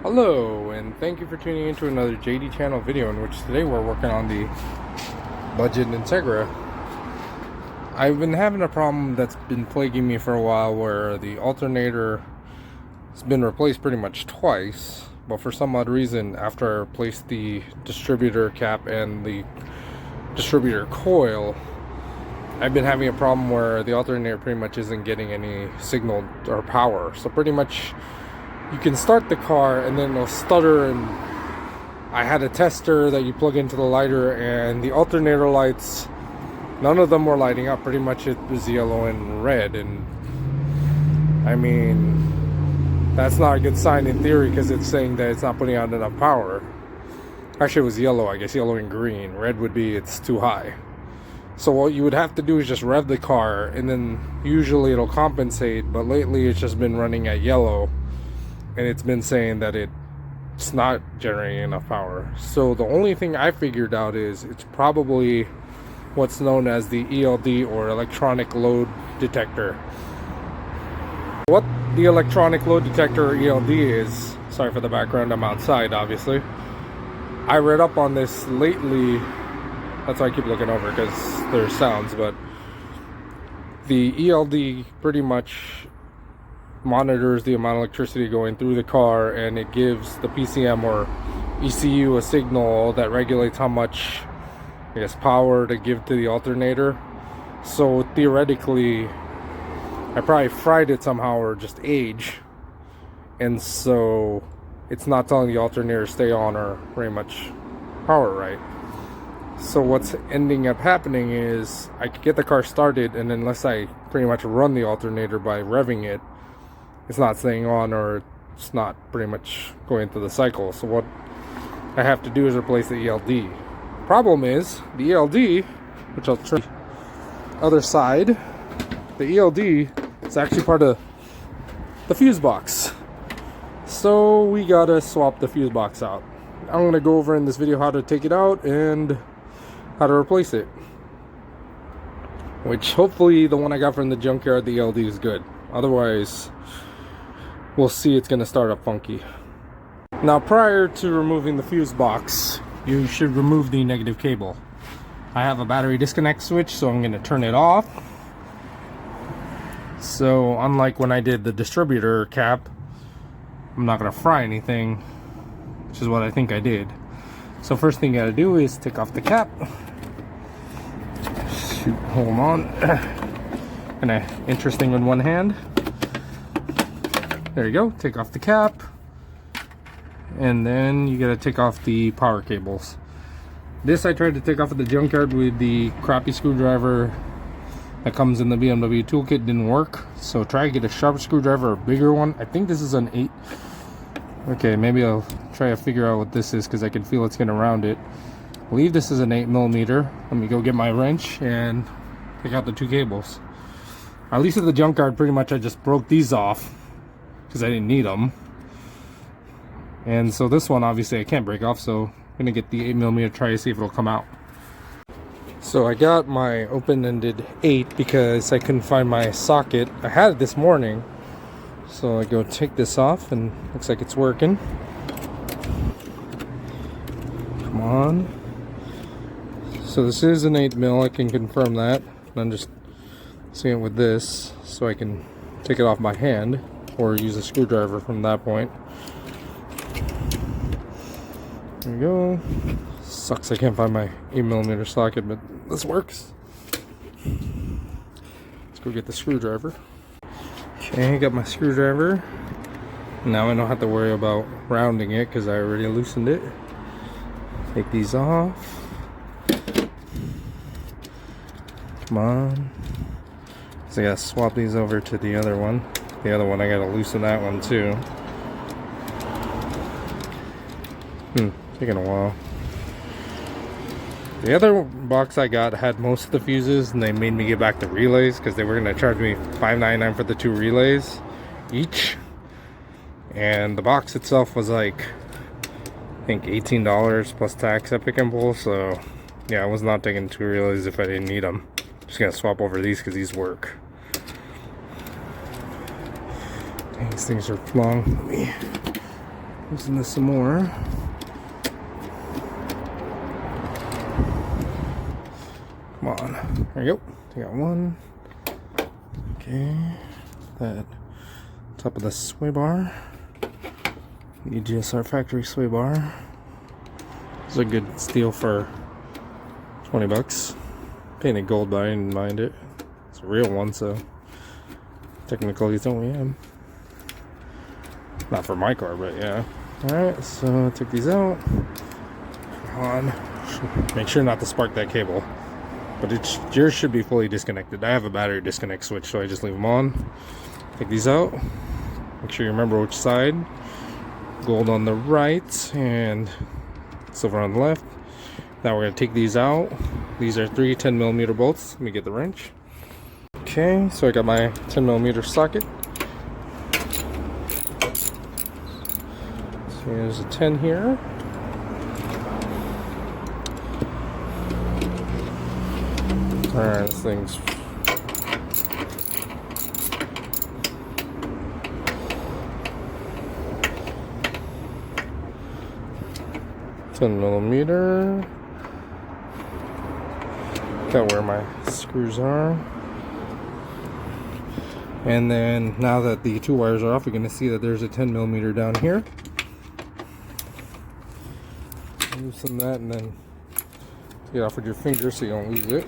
Hello, and thank you for tuning into another JD channel video, in which today we're working on the budget Integra. I've been having a problem that's been plaguing me for a while, where the alternator has been replaced pretty much twice, but for some odd reason, after I replaced the distributor cap and the distributor coil, I've been having a problem where the alternator pretty much isn't getting any signal or power. So pretty much you can start the car and then it'll stutter, and I had a tester that you plug into the lighter, and the alternator lights, none of them were lighting up. Pretty much it was yellow and red, and I mean, that's not a good sign in theory, because it's saying that it's not putting out enough power. Actually, it was yellow, I guess, yellow and green. Red would be it's too high. So what you would have to do is just rev the car, and then usually it'll compensate, but lately it's just been running at yellow, and it's been saying that it's not generating enough power. So the only thing I figured out is it's probably what's known as the ELD, or electronic load detector. What the electronic load detector, or ELD, is, sorry for the background, I'm outside obviously. I read up on this lately, that's why I keep looking over, because there's sounds, but the ELD pretty much monitors the amount of electricity going through the car, and it gives the PCM or ECU a signal that regulates how much, I guess, power to give to the alternator. So theoretically, I probably fried it somehow, or just age, and so it's not telling the alternator to stay on or very much power right. So what's ending up happening is I could get the car started, and unless I pretty much run the alternator by revving it, it's not staying on, or it's not pretty much going through the cycle. So what I have to do is replace the ELD. Problem is, the ELD, which I'll try other side, the ELD is actually part of the fuse box. So we gotta swap the fuse box out. I'm gonna go over in this video how to take it out and how to replace it. Which hopefully the one I got from the junkyard, the ELD, is good. Otherwise, we'll see, it's gonna start up funky. Now, prior to removing the fuse box, you should remove the negative cable. I have a battery disconnect switch, so I'm gonna turn it off. So unlike when I did the distributor cap, I'm not gonna fry anything, which is what I think I did. So first thing you gotta do is take off the cap. Shoot, hold on. Kinda interesting with one hand. There you go, take off the cap. And then you gotta take off the power cables. This I tried to take off at the junkyard with the crappy screwdriver that comes in the BMW toolkit, didn't work. So try to get a sharp screwdriver, a bigger one. I think this is an 8. Okay, maybe I'll try to figure out what this is, because I can feel it's gonna round it. I believe this is an 8mm. Let me go get my wrench and take out the two cables. At least at the junkyard, pretty much I just broke these off because I didn't need them. And so this one obviously I can't break off, so I'm gonna get the 8mm, try to see if it'll come out. So I got my open-ended 8 because I couldn't find my socket. I had it this morning, so I go take this off, and looks like it's working. Come on. So this is an 8mm, I can confirm that. I'm just seeing it with this, so I can take it off my hand or use a screwdriver from that point. There we go. Sucks I can't find my 8mm socket, but this works. Let's go get the screwdriver. Okay, got my screwdriver. Now I don't have to worry about rounding it because I already loosened it. Take these off. Come on. So I gotta swap these over to the other one. The other one I gotta loosen that one too. Taking a while. The other box I got had most of the fuses, and they made me get back the relays because they were going to charge me $5.99 for the 2 relays each. And the box itself was like, I think $18 plus tax at Pick and Pull. So yeah, I was not taking 2 relays if I didn't need them. I'm just going to swap over these because these work. Dang, these things are long. Let me Using this some more. Come on. There you go. I got one. Okay. That top of the sway bar. EGSR factory sway bar. It's a good steal for 20 bucks. Painted gold, but I didn't mind it. It's a real one, so technically it's OEM. Not for my car, but yeah. Alright, so take these out. Come on. Make sure not to spark that cable. But yours should be fully disconnected. I have a battery disconnect switch, so I just leave them on. Take these out. Make sure you remember which side. Gold on the right and silver on the left. Now we're going to take these out. These are 3 10mm bolts. Let me get the wrench. Okay, so I got my 10mm socket. So there's a 10 here. Alright, this thing's 10mm. Got where my screws are. And then now that the 2 wires are off, you're going to see that there's a 10mm down here. Loosen that and then get off with your finger so you don't lose it.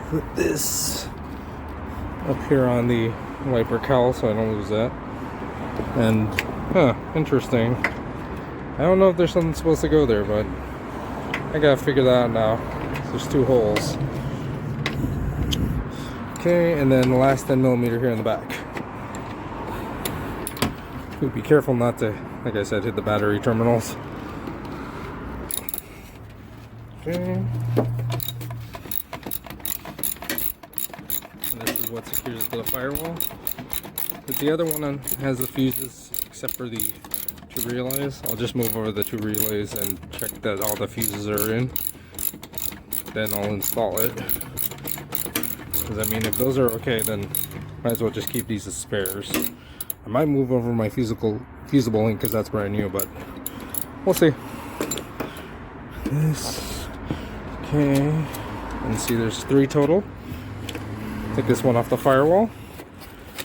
Put this up here on the wiper cowl so I don't lose that. And interesting. I don't know if there's something supposed to go there, but I gotta figure that out now. There's 2 holes. Okay, and then the last 10mm here in the back. Be careful not to, like I said, hit the battery terminals. Okay. This is what secures to the firewall. But the other one has the fuses, except for the 2 relays. I'll just move over the 2 relays and check that all the fuses are in. Then I'll install it. Because I mean, if those are okay, then might as well just keep these as spares. I might move over my fusible link because that's brand new, but we'll see. This, okay, and see there's 3 total. Take this one off the firewall,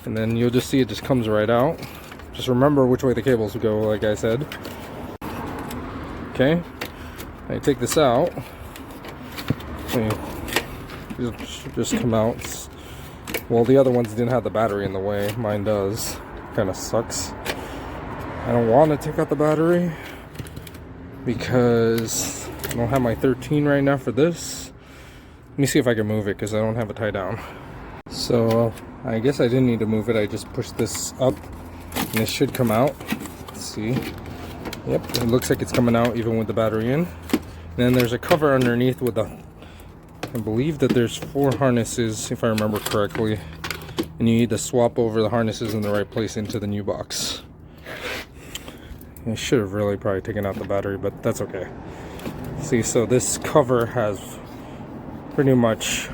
and then you'll just see it just comes right out. Just remember which way the cables go, like I said. Okay, I take this out. It should just come out. Well, the other ones didn't have the battery in the way. Mine does. Kind of sucks. I don't want to take out the battery because I don't have my 13 right now for this. Let me see if I can move it because I don't have it tied down. So I guess I didn't need to move it. I just pushed this up and it should come out. Let's see. Yep, it looks like it's coming out even with the battery in. And then there's a cover underneath with a, I believe that there's 4 harnesses if I remember correctly. And you need to swap over the harnesses in the right place into the new box. I should have really probably taken out the battery, but that's okay. See, so this cover has pretty much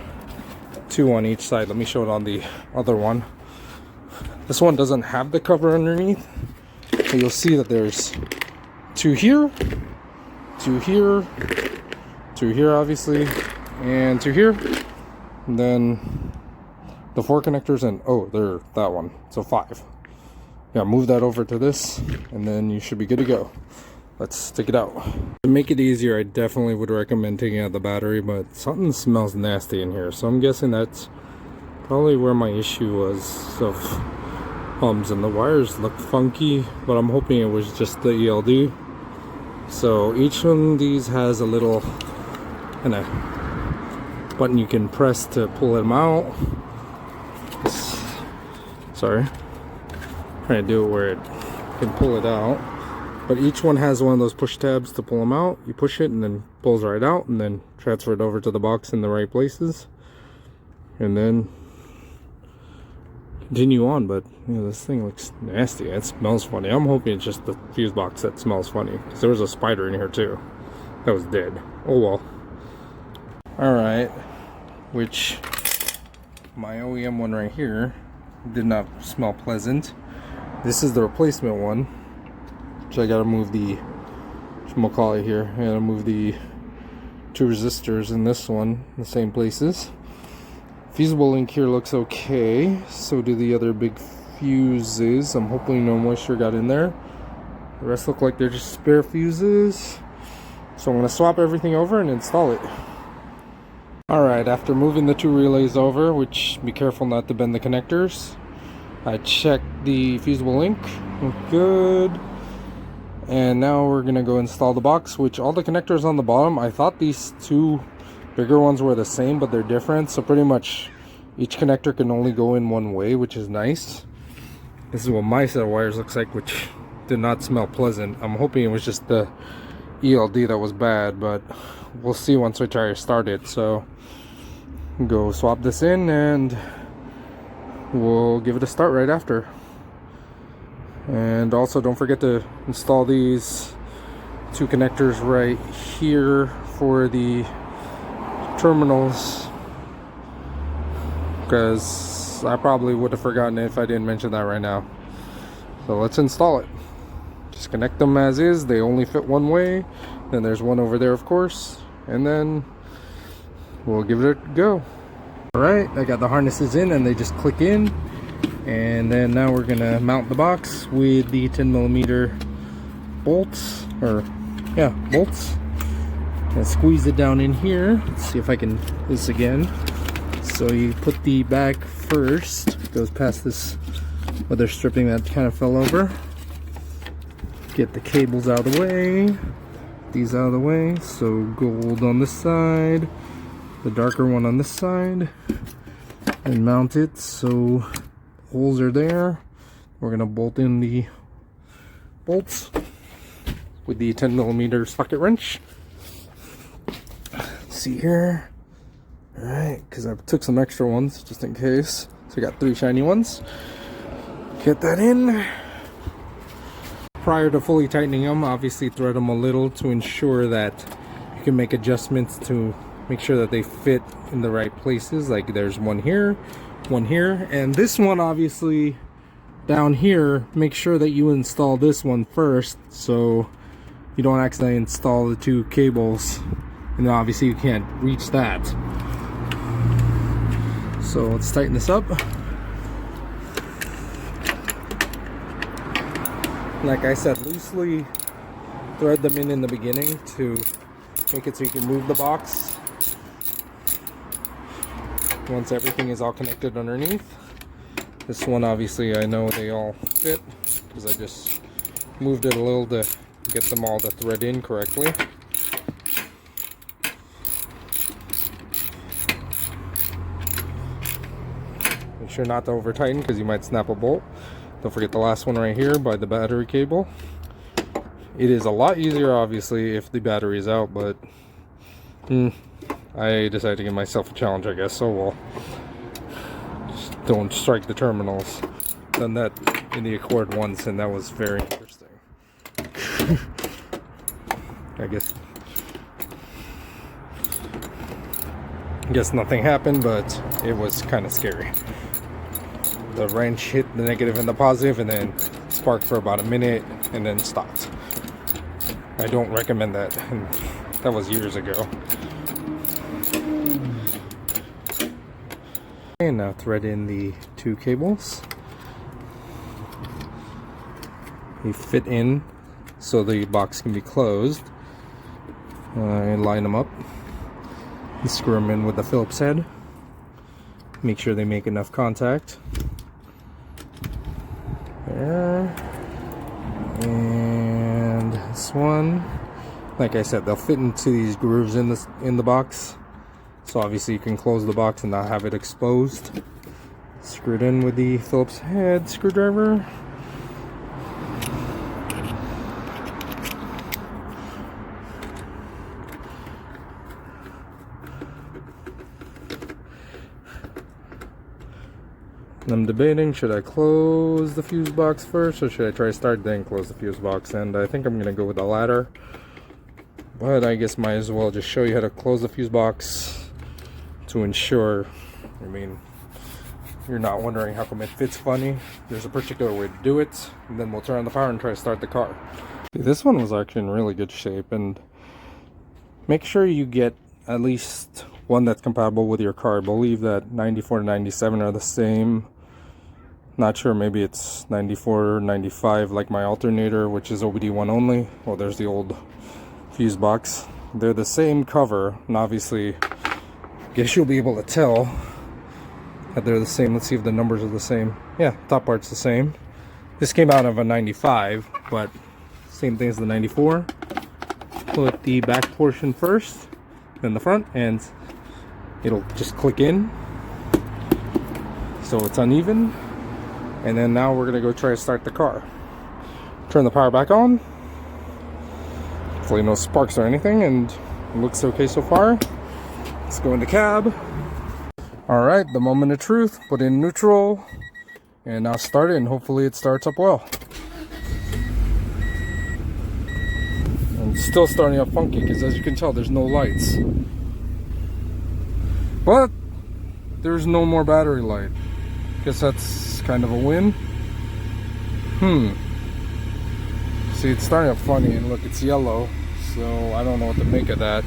2 on each side. Let me show it on the other one. This one doesn't have the cover underneath. So you'll see that there's 2 here, 2 here, 2 here obviously, and 2 here. And then the 4 connectors and there, that one, so 5. Yeah, move that over to this and then you should be good to go. Let's take it out. To make it easier, I definitely would recommend taking out the battery, but something smells nasty in here, so I'm guessing that's probably where my issue was of hums. And the wires look funky, but I'm hoping it was just the ELD. So each one of these has a little kind of button you can press to pull them out. Sorry, trying to do it where it can pull it out, but each one has one of those push tabs to pull them out. You push it and then pulls right out, and then transfer it over to the box in the right places, and then continue on. But you know, this thing looks nasty. It smells funny. I'm hoping it's just the fuse box that smells funny, because there was a spider in here too that was dead. Oh well. All right, which my OEM one right here did not smell pleasant. This is the replacement one, which I gotta move the, whatchamacallit here, I gotta move the 2 resistors in this one in the same places. Fusible link here looks okay, so do the other big fuses. I'm hoping no moisture got in there. The rest look like they're just spare fuses. So I'm going to swap everything over and install it. Alright, after moving the 2 relays over, which be careful not to bend the connectors, I checked the fusible link. Good. And now we're going to go install the box, which all the connectors on the bottom, I thought these 2 bigger ones were the same, but they're different. So pretty much each connector can only go in one way, which is nice. This is what my set of wires looks like, which did not smell pleasant. I'm hoping it was just the ELD that was bad, but we'll see once we try to start it. So go swap this in and we'll give it a start right after. And also don't forget to install these 2 connectors right here for the terminals, because I probably would have forgotten it if I didn't mention that right now. So let's install it. Just connect them as is. They only fit one way. Then there's one over there, of course, and then we'll give it a go. Alright, I got the harnesses in and they just click in. And then now we're gonna mount the box with the 10mm bolts, bolts. And squeeze it down in here. Let's see if I can do this again. So you put the back first, it goes past this other stripping that kind of fell over. Get the cables out of the way, these out of the way. So gold on this side, the darker one on this side, and mount it so holes are there. We're gonna bolt in the bolts with the 10mm socket wrench. Let's see here. Alright, because I took some extra ones just in case. So I got 3 shiny ones. Get that in. Prior to fully tightening them, obviously thread them a little to ensure that you can make adjustments to make sure that they fit in the right places. Like there's one here, and this one obviously down here, make sure that you install this one first so you don't accidentally install the 2 cables, and obviously you can't reach that. So let's tighten this up. Like I said, loosely thread them in the beginning to make it so you can move the box once everything is all connected underneath. This one obviously I know they all fit because I just moved it a little to get them all to thread in correctly. Make sure not to over tighten because you might snap a bolt. Don't forget the last one right here by the battery cable. It is a lot easier obviously if the battery is out, but I decided to give myself a challenge, I guess. So we'll just don't strike the terminals. Done that in the Accord once and that was very interesting. I guess nothing happened, but it was kind of scary. The wrench hit the negative and the positive and then sparked for about a minute and then stopped. I don't recommend that, and that was years ago. And now thread in the 2 cables. They fit in so the box can be closed. Line them up and screw them in with the Phillips head. Make sure they make enough contact. There. And this one, like I said, they'll fit into these grooves in the box. So obviously you can close the box and not have it exposed. Screw it in with the Phillips head screwdriver. I'm debating, should I close the fuse box first or should I try start then close the fuse box, and I think I'm gonna go with the latter, but I guess might as well just show you how to close the fuse box to ensure, you're not wondering how come it fits funny, there's a particular way to do it, and then we'll turn on the power and try to start the car. This one was actually in really good shape, and make sure you get at least one that's compatible with your car. I believe that 94 to 97 are the same. Not sure, maybe it's 94 or 95 like my alternator, which is OBD1 only. Well, there's the old fuse box. They're the same cover, and obviously I guess you'll be able to tell that they're the same. Let's see if the numbers are the same. Yeah, top part's the same. This came out of a 95, but same thing as the 94. Put the back portion first, then the front, and it'll just click in so it's uneven. And then now we're gonna go try to start the car. Turn the power back on. Hopefully no sparks or anything, and it looks okay so far. Let's go into cab. Alright, the moment of truth. Put in neutral, and now start it, and hopefully it starts up well. And it's still starting up funky, because as you can tell, there's no lights. But there's no more battery light. Guess that's kind of a win. See, it's starting up funny, and look, it's yellow, so I don't know what to make of that.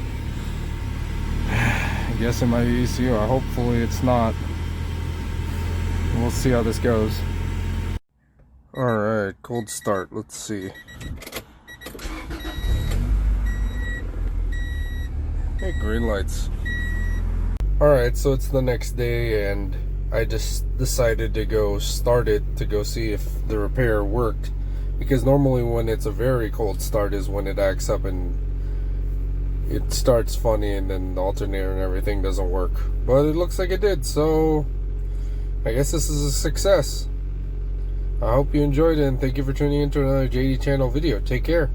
I guess it might be ECU. Hopefully it's not. We'll see how this goes. Alright, cold start. Let's see. Hey, green lights. Alright, so it's the next day, and I just decided to go start it to go see if the repair worked. Because normally when it's a very cold start is when it acts up and it starts funny, and then the alternator and everything doesn't work. But it looks like it did, so I guess this is a success. I hope you enjoyed it, and thank you for tuning into another JD channel video. Take care.